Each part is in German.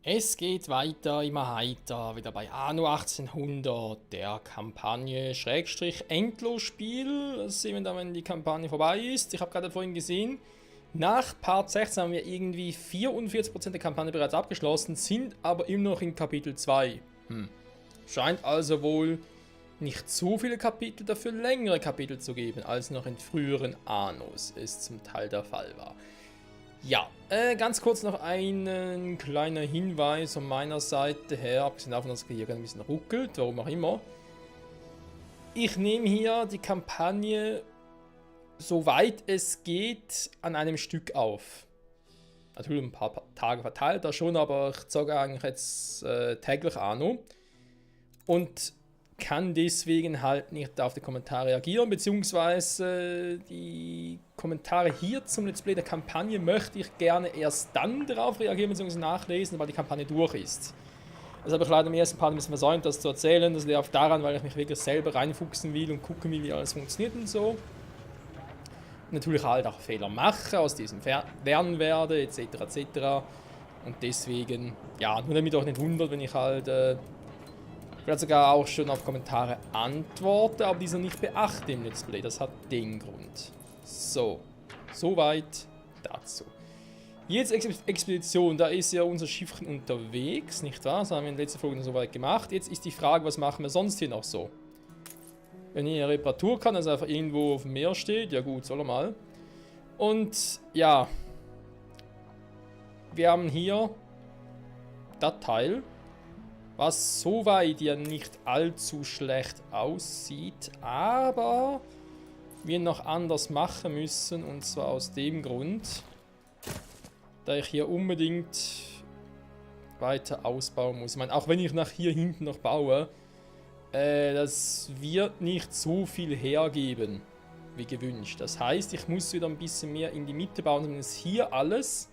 Es geht weiter, immer heiter, wieder bei Anno 1800, der Kampagne Schrägstrich Endlosspiel. Das sehen wir dann, wenn die Kampagne vorbei ist. Ich habe gerade vorhin gesehen, nach Part 16 haben wir irgendwie 44% der Kampagne bereits abgeschlossen, sind aber immer noch in Kapitel 2. Scheint also wohl nicht so viele Kapitel, dafür längere Kapitel zu geben, als noch in früheren Annos es zum Teil der Fall war. Ja, ganz kurz noch ein kleiner Hinweis von meiner Seite her, abgesehen davon, dass es hier ein bisschen ruckelt, warum auch immer. Ich nehme hier die Kampagne, soweit es geht, an einem Stück auf. Natürlich ein paar Tage verteilt da schon, aber ich zocke eigentlich jetzt täglich Anno. Und kann deswegen halt nicht auf die Kommentare reagieren, beziehungsweise die Kommentare hier zum Let's Play der Kampagne möchte ich gerne erst dann darauf reagieren, beziehungsweise nachlesen, weil die Kampagne durch ist. Das habe ich leider im ersten Part ein bisschen versäumt, das zu erzählen. Das liegt auch daran, weil ich mich wirklich selber reinfuchsen will und gucken will, wie alles funktioniert und so. Und natürlich halt auch Fehler mache, aus diesem lernen werde, etc. etc. Und deswegen, ja, nur damit euch nicht wundert, wenn ich halt vielleicht sogar auch schon auf Kommentare antworte, aber diese nicht beachte im Let's Play. Das hat den Grund. So, soweit dazu. Jetzt Expedition, da ist ja unser Schiffchen unterwegs, nicht wahr? Das haben wir in der letzten Folge soweit gemacht. Jetzt ist die Frage, was machen wir sonst hier noch so? Wenn hier eine Reparatur kann, also einfach irgendwo auf dem Meer steht, ja gut, soll er mal. Und ja, wir haben hier das Teil, was soweit ja nicht allzu schlecht aussieht, aber wir noch anders machen müssen, und zwar aus dem Grund, da ich hier unbedingt weiter ausbauen muss. Ich meine, auch wenn ich nach hier hinten noch baue, das wird nicht so viel hergeben, wie gewünscht. Das heißt, ich muss wieder ein bisschen mehr in die Mitte bauen, damit es hier alles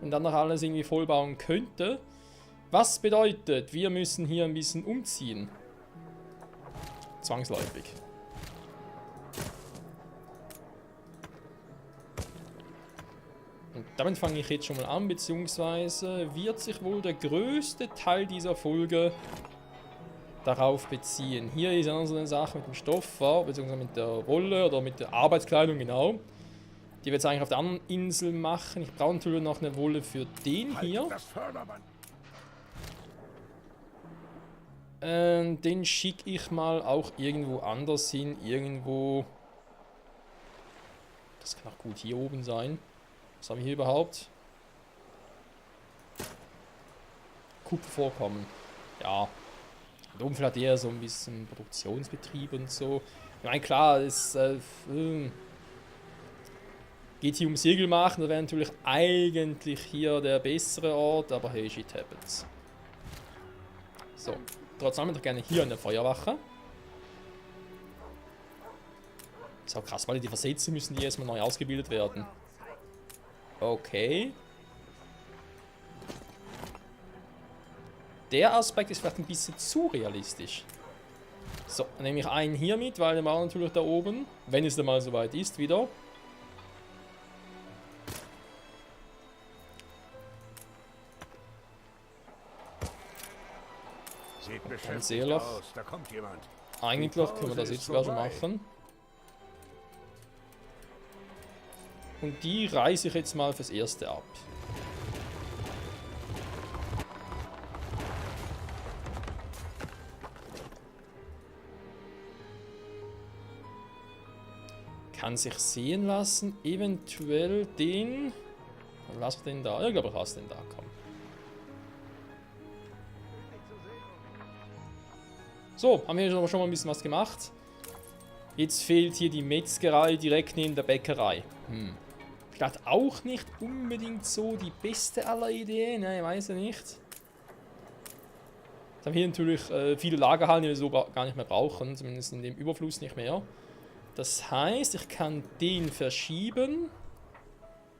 und dann noch alles irgendwie voll bauen könnte. Was bedeutet, wir müssen hier ein bisschen umziehen. Zwangsläufig. Und damit fange ich jetzt schon mal an, beziehungsweise wird sich wohl der größte Teil dieser Folge darauf beziehen. Hier ist ja so eine Sache mit dem Stoff, beziehungsweise mit der Wolle oder mit der Arbeitskleidung, genau. Die wir jetzt eigentlich auf der anderen Insel machen. Ich brauche natürlich noch eine Wolle für den hier. Den schicke ich mal auch irgendwo anders hin. Irgendwo. Das kann auch gut hier oben sein. Was haben wir hier überhaupt? Kupfervorkommen. Ja. Der Umfeld hat eher so ein bisschen Produktionsbetrieb und so. Ich meine, klar, es geht hier um Segel machen. Das wäre natürlich eigentlich hier der bessere Ort, aber hey, shit happens. So. Trotzdem haben wir doch gerne hier eine Feuerwache. Ist auch krass, weil die Versetzer müssen die erstmal neu ausgebildet werden. Okay. Der Aspekt ist vielleicht ein bisschen zu realistisch. So, dann nehme ich einen hier mit, weil der war natürlich da oben. Wenn es dann mal soweit ist, wieder. Ganz ehrlich, eigentlich können wir das jetzt sogar schon machen. Und die reiße ich jetzt mal fürs Erste ab. Kann sich sehen lassen, eventuell den... Lass ich den da? Ich glaube, ich lasse den da, komm. So, haben wir schon mal ein bisschen was gemacht. Jetzt fehlt hier die Metzgerei direkt neben der Bäckerei. Vielleicht auch nicht unbedingt so die beste aller Ideen, ne, ich weiß ja nicht. Jetzt haben wir hier natürlich viele Lagerhallen, die wir so gar nicht mehr brauchen, zumindest in dem Überfluss nicht mehr. Das heißt, ich kann den verschieben.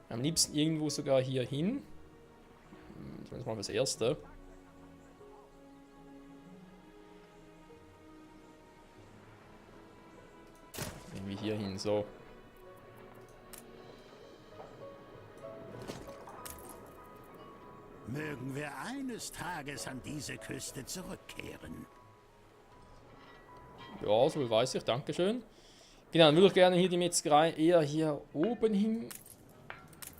Am liebsten irgendwo sogar hier hin. Zumindest mal das Erste. Irgendwie hier hin, so. Mögen wir eines Tages an diese Küste zurückkehren. Ja, so weiß ich, dankeschön. Genau, dann würde ich gerne hier die Metzgerei eher hier oben hin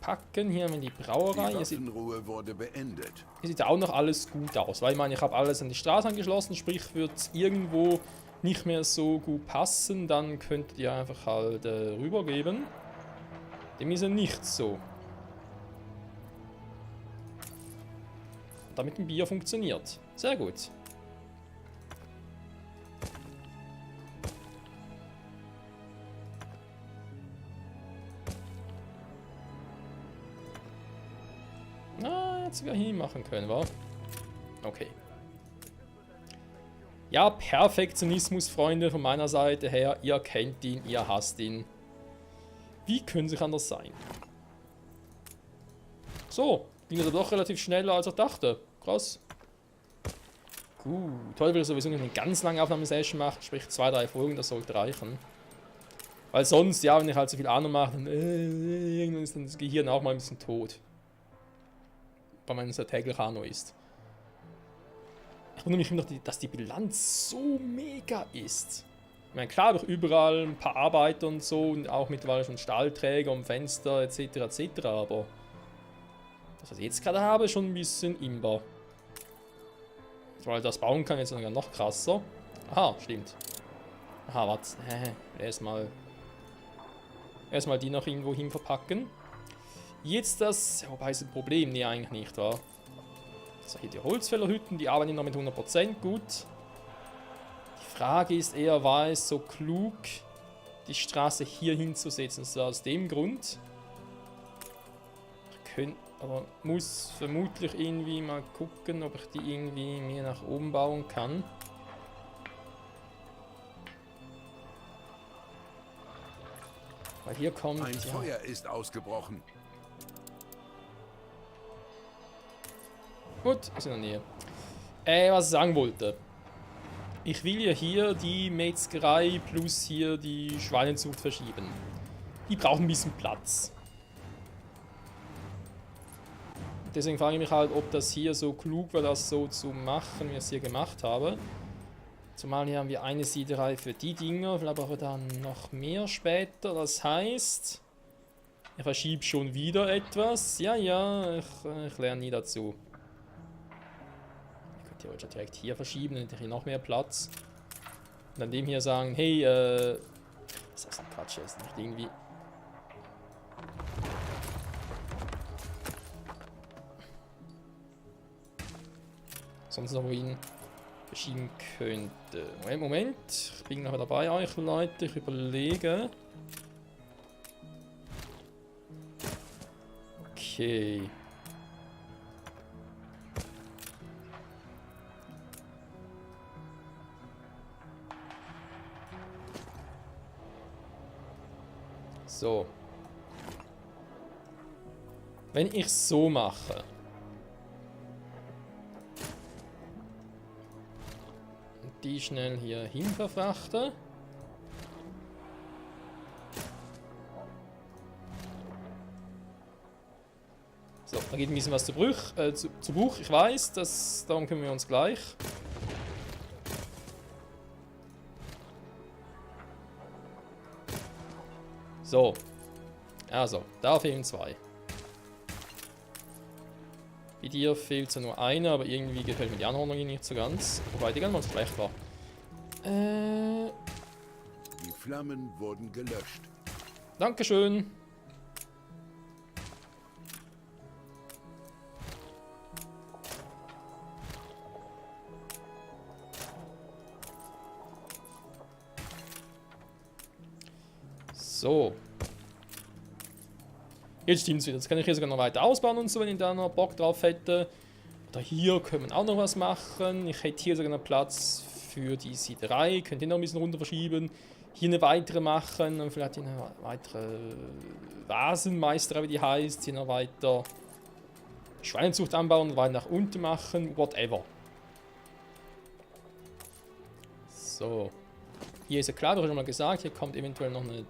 packen. Hier haben wir die Brauerei. Die Waffenruhe wurde beendet. Hier sieht auch noch alles gut aus, weil ich meine, ich habe alles an die Straße angeschlossen, sprich, wird es irgendwo nicht mehr so gut passen, dann könntet ihr einfach halt rübergeben. Dem ist ja nicht so. Damit ein Bier funktioniert. Sehr gut. Na, jetzt sogar hier machen können, wa? Okay. Ja, Perfektionismus, Freunde, von meiner Seite her. Ihr kennt ihn, ihr hasst ihn. Wie können sich anders sein? So, ging das doch relativ schneller, als ich dachte. Krass. Gut, toll, weil ich sowieso nicht eine ganz lange Aufnahmesession mache, sprich 2-3 Folgen, das sollte reichen. Weil sonst, ja, wenn ich halt so viel Ahnung mache, dann irgendwann ist dann das Gehirn auch mal ein bisschen tot. Weil man so täglich Ahnung ist. Ich wundere mich immer noch, dass die Bilanz so mega ist. Ich meine, klar habe ich überall ein paar Arbeiter und so und auch mittlerweile schon Stahlträger und Fenster etc. etc. Aber das, was ich jetzt gerade habe, ist schon ein bisschen imbar. Weil das bauen kann, jetzt sogar noch krasser. Aha, stimmt. Aha, warte. Erstmal die noch irgendwo hin verpacken. Jetzt das, wobei ist ein Problem, nee, eigentlich nicht, wa? So, hier die Holzfällerhütten, die arbeiten noch mit 100% gut. Die Frage ist eher, war es so klug, die Straße hier hinzusetzen? So aus dem Grund. Ich könnte, aber muss vermutlich irgendwie mal gucken, ob ich die irgendwie mir nach oben bauen kann. Weil hier kommt... Ein Feuer ist ausgebrochen. Gut, ist in der Nähe. Was ich sagen wollte. Ich will ja hier die Metzgerei plus hier die Schweinezucht verschieben. Die brauchen ein bisschen Platz. Deswegen frage ich mich halt, ob das hier so klug war, das so zu machen, wie ich es hier gemacht habe. Zumal hier haben wir eine Siederei für die Dinger, vielleicht brauchen wir dann noch mehr später. Das heißt, ich verschiebe schon wieder etwas. Ja, ich lerne nie dazu. Ich könnte ja direkt hier verschieben, dann hätte ich hier noch mehr Platz. Und dann dem hier sagen, hey, das ist ein Quatsch, das ist nicht irgendwie... Sonst noch wohin verschieben könnte. Moment, ich bin noch dabei, euch Leute, ich überlege. Okay. So. Wenn ich so mache. Und die schnell hier hin verfrachte. So, da geht ein bisschen was zu Buch. Ich weiß, darum kümmern wir uns gleich. So. Also, da fehlen 2. Bei dir fehlt zwar nur eine, aber irgendwie gefällt mir die Anordnung nicht so ganz. Wobei die ganz mal schlecht war. Die Flammen wurden gelöscht. Dankeschön. So. Jetzt stimmt's wieder. Jetzt kann ich hier sogar noch weiter ausbauen und so, wenn ich da noch Bock drauf hätte. Oder hier können wir auch noch was machen. Ich hätte hier sogar noch Platz für die Siederei. Könnt ihr noch ein bisschen runter verschieben. Hier eine weitere machen. Und vielleicht eine weitere Vasenmeister, wie die heißt. Hier noch weiter Schweinezucht anbauen und weiter nach unten machen. Whatever. So. Hier ist ja klar, du hast schon mal gesagt, hier kommt eventuell noch eine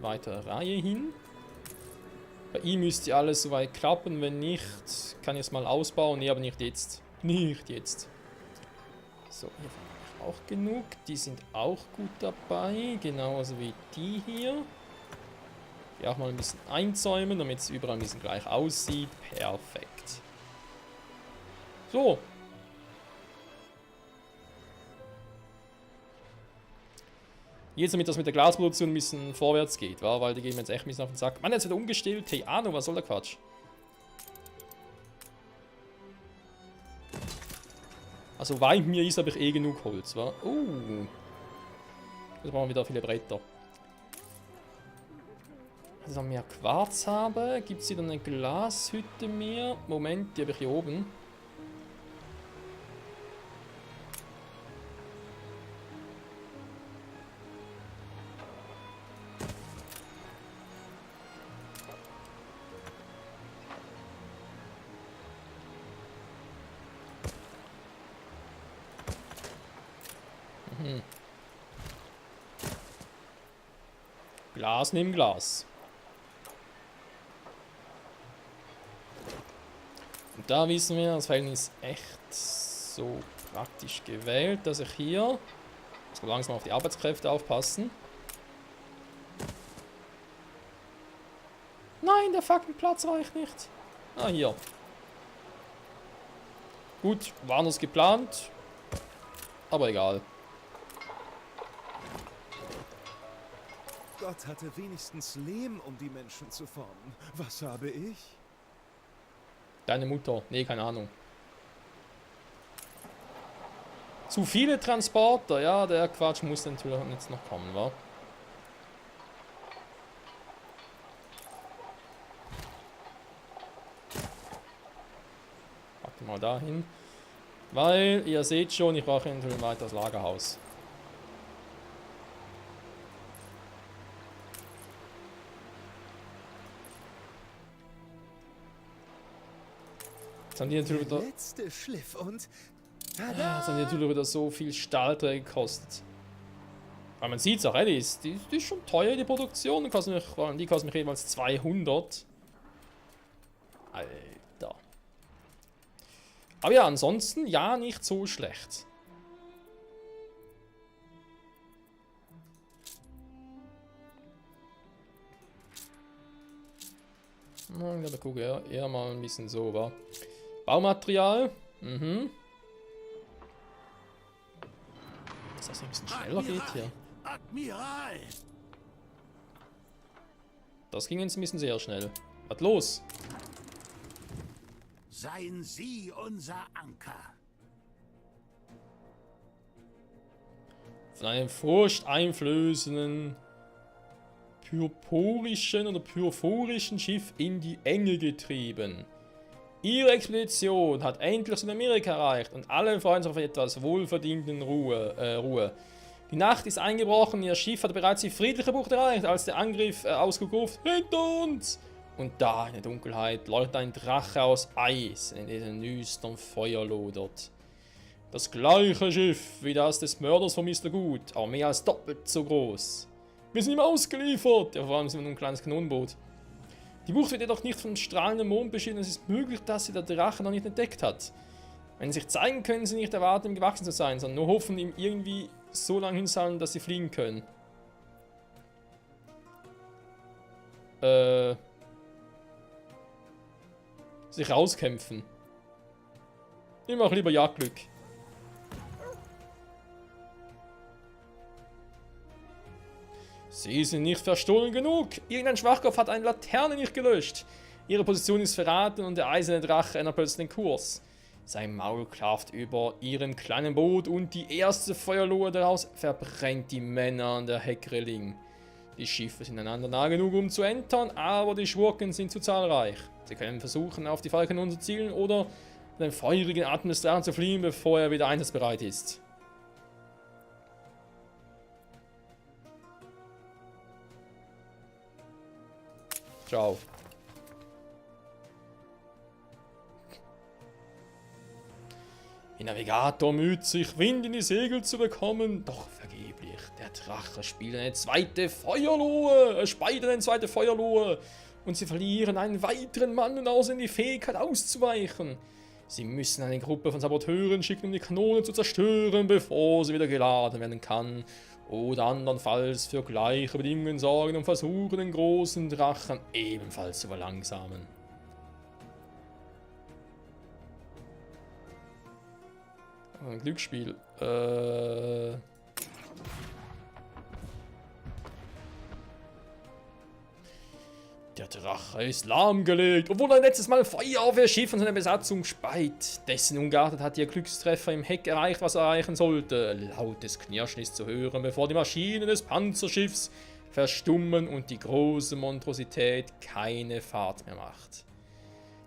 weitere Reihe hin. Bei ihm müsste alles soweit klappen. Wenn nicht, kann ich es mal ausbauen. Nee, aber nicht jetzt. Nicht jetzt. So, hier habe ich auch genug. Die sind auch gut dabei. Genauso wie die hier. Die auch mal ein bisschen einzäumen, damit es überall ein bisschen gleich aussieht. Perfekt. So. Jetzt damit das mit der Glasproduktion ein bisschen vorwärts geht, wa? Weil die gehen mir jetzt echt ein bisschen auf den Sack. Mann, jetzt wird er umgestellt. Hey, Arno, was soll der Quatsch? Also bei mir ist, habe ich eh genug Holz, wa? Jetzt brauchen wir wieder viele Bretter. Also mehr Quarz habe, gibt es hier dann eine Glashütte mehr? Moment, die habe ich hier oben. Glas neben Glas. Und da wissen wir, das Verhältnis ist echt so praktisch gewählt, dass ich hier... Ich muss langsam auf die Arbeitskräfte aufpassen. Nein, der fucking Platz reicht nicht. Ah, hier. Gut, war anders geplant. Aber egal. Gott hatte wenigstens Lehm, um die Menschen zu formen. Was habe ich? Deine Mutter. Nee, keine Ahnung. Zu viele Transporter. Ja, der Quatsch muss natürlich jetzt noch kommen, wa? Pack mal dahin. Weil, ihr seht schon, ich brauche natürlich ein weiteres Lagerhaus. Jetzt haben die natürlich wieder... Letzte Schliff und... Jetzt haben die natürlich wieder so viel Stahlträger gekostet. Aber man sieht es auch, die ist schon teuer, die Produktion. Die kostet mich jeweils 200. Alter. Aber ja, ansonsten ja, nicht so schlecht. Da gucke ich eher mal ein bisschen so, wa? Baumaterial. Dass das ein bisschen schneller geht hier. Admiral! Das ging jetzt ein bisschen sehr schnell. Was los? Seien Sie unser Anker. Von einem furchteinflößenden purphorischen Schiff in die Enge getrieben. Ihre Expedition hat endlich Südamerika erreicht und alle freuen sich auf etwas wohlverdienten Ruhe. Die Nacht ist eingebrochen, ihr Schiff hat bereits die friedliche Bucht erreicht, als der Angriff ausgerufen hinter uns. Und da in der Dunkelheit leuchtet ein Drache aus Eis, in diesem düsteren Feuer lodert. Das gleiche Schiff wie das des Mörders von Mr. Good, aber mehr als doppelt so groß. Wir sind ihm ausgeliefert, ja, vor allem sind wir nur ein kleines Kanonenboot. Die Bucht wird jedoch nicht vom strahlenden Mond beschieden, es ist möglich, dass sie der Drache noch nicht entdeckt hat. Wenn sie sich zeigen, können sie nicht erwarten, ihm gewachsen zu sein, sondern nur hoffen, ihm irgendwie so lange hinzahlen, dass sie fliegen können. Sich rauskämpfen. Ich mache lieber Jagdglück. Sie sind nicht verstohlen genug. Irgendein Schwachkopf hat eine Laterne nicht gelöscht. Ihre Position ist verraten und der eiserne Drache ändert plötzlich den Kurs. Sein Maul klafft über ihrem kleinen Boot und die erste Feuerlohe daraus verbrennt die Männer an der Heckreling. Die Schiffe sind einander nah genug, um zu entern, aber die Schurken sind zu zahlreich. Sie können versuchen, auf die Fallkanonen zu zielen oder den feurigen Atem des Drachen zu fliehen, bevor er wieder einsatzbereit ist. Ciao. Der Navigator müht sich, Wind in die Segel zu bekommen, doch vergeblich. Der Drache spielt eine zweite Feuerlohe, und und sie verlieren einen weiteren Mann und außerdem die Fähigkeit auszuweichen. Sie müssen eine Gruppe von Saboteuren schicken, um die Kanone zu zerstören, bevor sie wieder geladen werden kann. Oder andernfalls für gleiche Bedingungen sorgen und versuchen, den großen Drachen ebenfalls zu verlangsamen. Ein Glücksspiel. Der Drache ist lahmgelegt, obwohl er ein letztes Mal Feuer auf ihr Schiff und seine Besatzung speit. Dessen ungeachtet hat ihr Glückstreffer im Heck erreicht, was er erreichen sollte. Lautes Knirschen ist zu hören, bevor die Maschinen des Panzerschiffs verstummen und die große Monstrosität keine Fahrt mehr macht.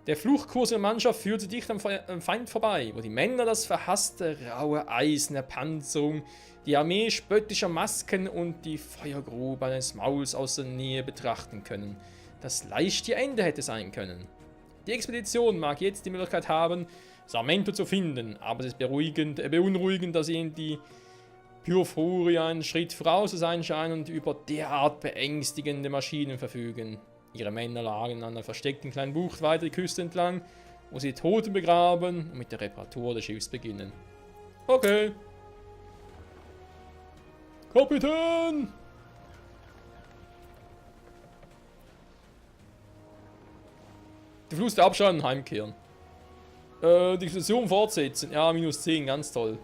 Der Fluchtkurs der Mannschaft führte dicht am Feind vorbei, wo die Männer das verhasste, raue Eisen der Panzerung, die Armee spöttischer Masken und die Feuergrube eines Mauls aus der Nähe betrachten können, das leicht ihr Ende hätte sein können. Die Expedition mag jetzt die Möglichkeit haben, Sarmento zu finden, aber es ist beunruhigend, dass ihnen die Purfuria einen Schritt voraus zu sein scheinen und über derart beängstigende Maschinen verfügen. Ihre Männer lagen an einer versteckten kleinen Bucht weiter die Küste entlang, wo sie Toten begraben und mit der Reparatur des Schiffs beginnen. Okay. Kapitän! Der Fluss der Abscheiden heimkehren. Die Expedition fortsetzen. Ja, -10, ganz toll.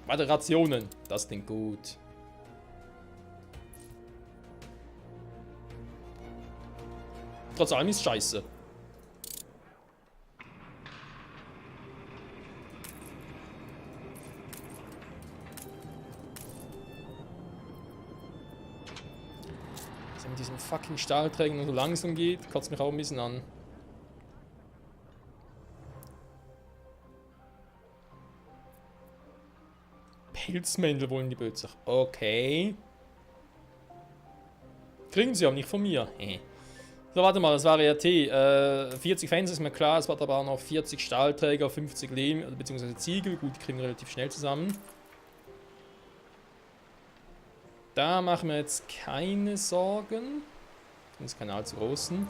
Weitere Rationen. Das klingt gut. Trotz allem ist scheiße. Dass er mit diesem fucking Stahlträger nur so langsam geht, kotzt mich auch ein bisschen an. Pilzmäntel wollen die Bötzer. Okay. Kriegen sie aber nicht von mir. So, warte mal, das war RT. 40 Fans ist mir klar, es war aber auch noch 40 Stahlträger, 50 Lehm, bzw. Ziegel. Gut, die kriegen wir relativ schnell zusammen. Da machen wir jetzt keine Sorgen. Das ist kein allzu großen.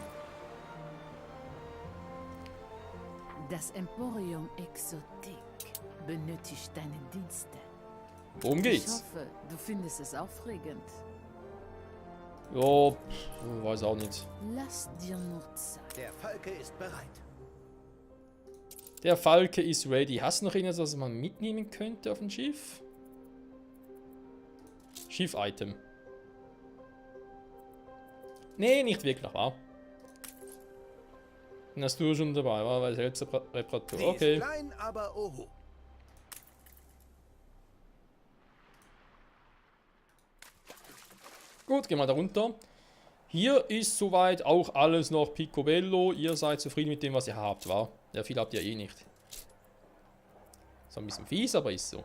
Das Emporium Exotik benötigt deine Dienste. Worum geht's? Ich hoffe, du findest es aufregend. Ja, weiß auch nicht. Lass dir nur Zeit. Der Falke ist bereit. Der Falke ist ready. Hast du noch irgendwas, was man mitnehmen könnte auf dem Schiff? Schiff-Item. Nee, nicht wirklich, wa? Den hast du schon dabei, war weil Selbstreparatur. Die Okay. ist klein, aber oho. Gut, gehen wir da runter. Hier ist soweit auch alles noch picobello. Ihr seid zufrieden mit dem, was ihr habt, wa? Ja, viel habt ihr eh nicht. So ein bisschen fies, aber ist so.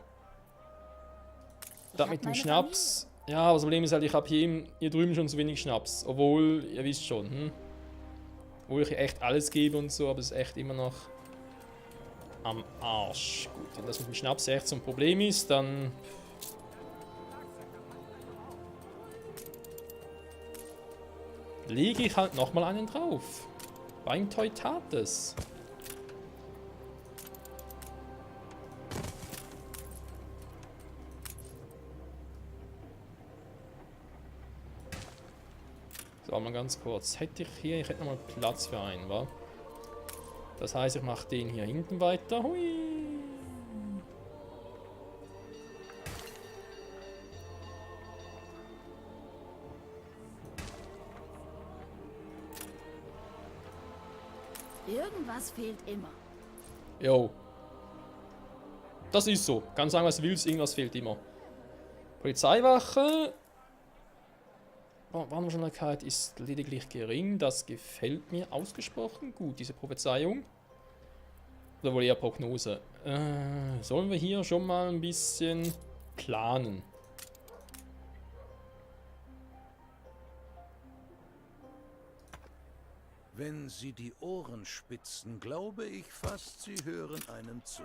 Das mit dem Schnaps. Ja, das Problem ist halt, ich habe hier drüben schon zu wenig Schnaps. Obwohl, ihr wisst schon, Obwohl ich echt alles gebe und so, aber es ist echt immer noch am Arsch. Gut, wenn das mit dem Schnaps echt so ein Problem ist, dann lege ich halt nochmal einen drauf. Beim Teutates. So, mal ganz kurz. Ich hätte nochmal Platz für einen, wa? Das heißt, ich mache den hier hinten weiter. Hui. Irgendwas fehlt immer. Jo. Das ist so. Kannst sagen, was du willst, irgendwas fehlt immer. Polizeiwache. Warnwahrscheinlichkeit ist lediglich gering. Das gefällt mir ausgesprochen gut, diese Prophezeiung. Oder wohl eher Prognose. Sollen wir hier schon mal ein bisschen planen? Wenn Sie die Ohren spitzen, glaube ich fast, Sie hören einem zu.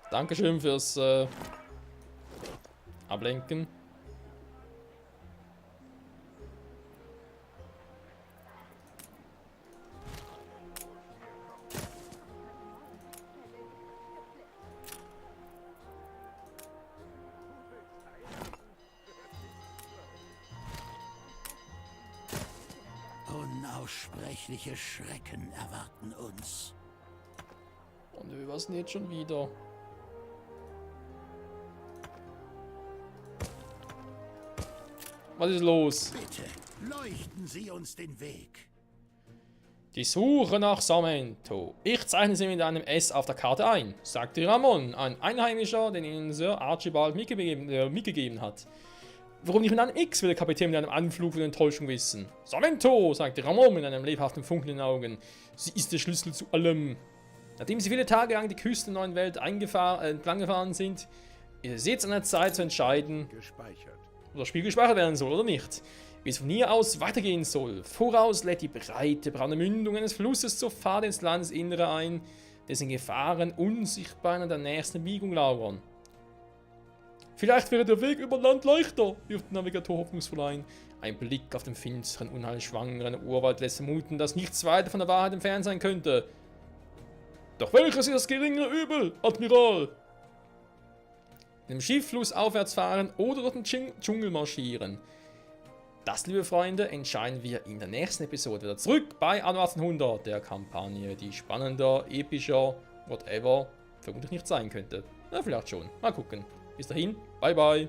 Dankeschön fürs Ablenken. Unaussprechliche Schrecken erwarten uns. Und was denn jetzt schon wieder? Was ist los? Bitte, leuchten Sie uns den Weg. Die Suche nach Samento. Ich zeichne sie mit einem S auf der Karte ein, sagte Ramon, ein Einheimischer, den ihnen Sir Archibald mitgegeben hat. Warum nicht mit einem X, will der Kapitän mit einem Anflug von Enttäuschung wissen. Samento, sagte Ramon mit einem lebhaften Funkeln in den Augen. Sie ist der Schlüssel zu allem. Nachdem sie viele Tage lang die Küste der neuen Welt entlang gefahren sind, ist es jetzt an der Zeit zu entscheiden, Gespeichert. ob das Spiel gespeichert werden soll oder nicht. Wie es von hier aus weitergehen soll. Voraus lädt die breite, braune Mündung eines Flusses zur Fahrt ins Landesinnere ein, dessen Gefahren unsichtbar an der nächsten Biegung lauern. Vielleicht wäre der Weg über Land leichter, wirft der Navigator hoffnungsvoll ein. Ein Blick auf den finsteren, unheilschwangeren Urwald lässt vermuten, dass nichts weiter von der Wahrheit entfernt sein könnte. Doch welches ist das geringere Übel, Admiral? In dem Schiff flussaufwärts fahren oder durch den Dschungel marschieren. Das, liebe Freunde, entscheiden wir in der nächsten Episode wieder zurück bei Anno 1800, der Kampagne, die spannender, epischer, whatever, vermutlich nicht sein könnte. Na, vielleicht schon. Mal gucken. Bis dahin, bye bye.